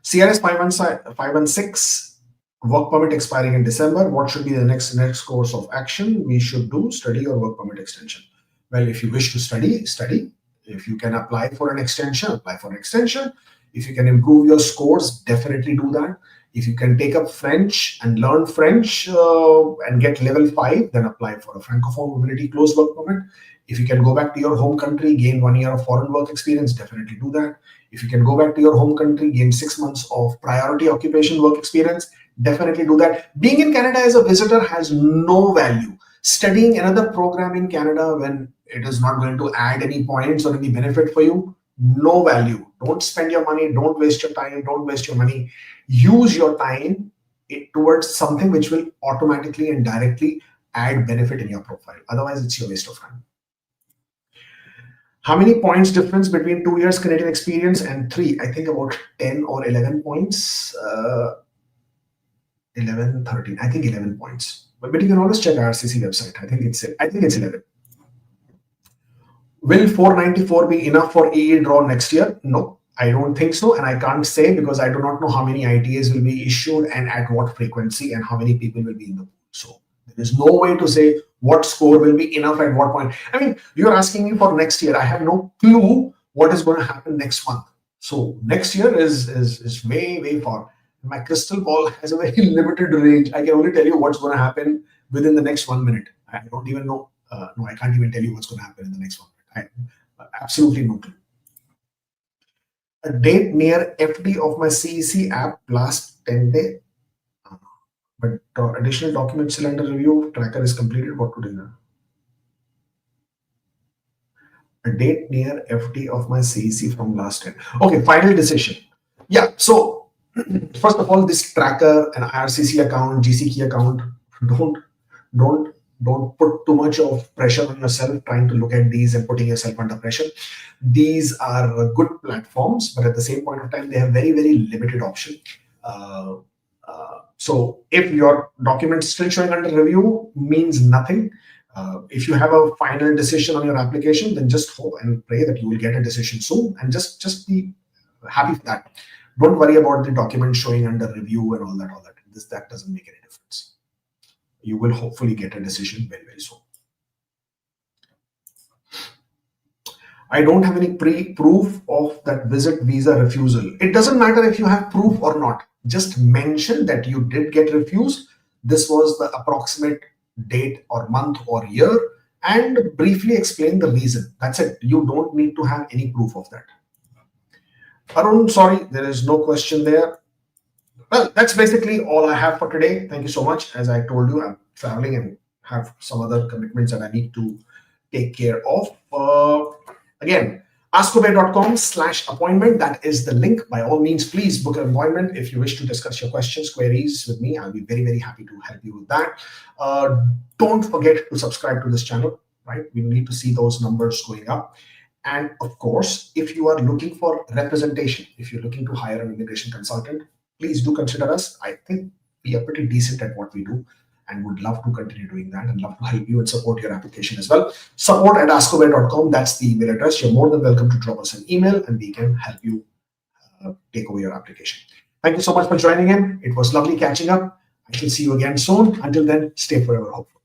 S1: CRS 516, work permit expiring in December. What should be the next course of action? We should do study or work permit extension. Well, if you wish to study, study. If you can apply for an extension, apply for an extension. If you can improve your scores, definitely do that. If you can take up French and learn French and get level 5, then apply for a Francophone mobility closed work permit. If you can go back to your home country, gain 1 year of foreign work experience, definitely do that. If you can go back to your home country, gain 6 months of priority occupation work experience, definitely do that. Being in Canada as a visitor has no value. Studying another program in Canada when it is not going to add any points or any benefit for you, no value. Don't spend your money, don't waste your time, don't waste your money. Use your time towards something which will automatically and directly add benefit in your profile. Otherwise, it's your waste of time. How many points difference between 2 years Canadian experience and 3? I think about 10 or 11 points. 11, 13, I think 11 points. But you can always check IRCC website. I think it's 11. Will 494 be enough for EE draw next year? No, I don't think so. And I can't say because I do not know how many ITAs will be issued and at what frequency and how many people will be in the pool. So there is no way to say what score will be enough at what point. I mean, you're asking me for next year. I have no clue what is going to happen next month. So next year is way, way far. My crystal ball has a very limited range. I can only tell you what's going to happen within the next 1 minute. I don't even know. No, I can't even tell you what's going to happen in the next 1 minute. Absolutely no clue. A date near FD of my CEC app last 10 day, but additional document cylinder review tracker is completed. What to do now? A date near FD of my CEC from last 10. Okay, final decision. Yeah, so first of all, this tracker and IRCC account, GCK account, don't put too much of pressure on yourself trying to look at these and putting yourself under pressure. These are good platforms, but at the same point of time, they have very, very limited option. So if your document is still showing under review, means nothing. If you have a final decision on your application, then just hope and pray that you will get a decision soon, and just be happy for that. Don't worry about the document showing under review and all that. That doesn't make any difference. You will hopefully get a decision very, very soon. I don't have any proof of that visit visa refusal. It doesn't matter if you have proof or not. Just mention that you did get refused. This was the approximate date or month or year, and briefly explain the reason. That's it. You don't need to have any proof of that. Arun, sorry, there is no question there. Well, that's basically all I have for today. Thank you so much. As I told you, I'm traveling and have some other commitments that I need to take care of. Again, askkubeir.com/appointment. That is the link. By all means, please book an appointment if you wish to discuss your questions, queries with me. I'll be very, very happy to help you with that. Don't forget to subscribe to this channel, right? We need to see those numbers going up. And of course, if you are looking for representation, if you're looking to hire an immigration consultant, please do consider us. I think we are pretty decent at what we do and would love to continue doing that and love to help you and support your application as well. support@askkubeir.com. That's the email address. You're more than welcome to drop us an email and we can help you take over your application. Thank you so much for joining in. It was lovely catching up. I shall see you again soon. Until then, stay forever hopeful.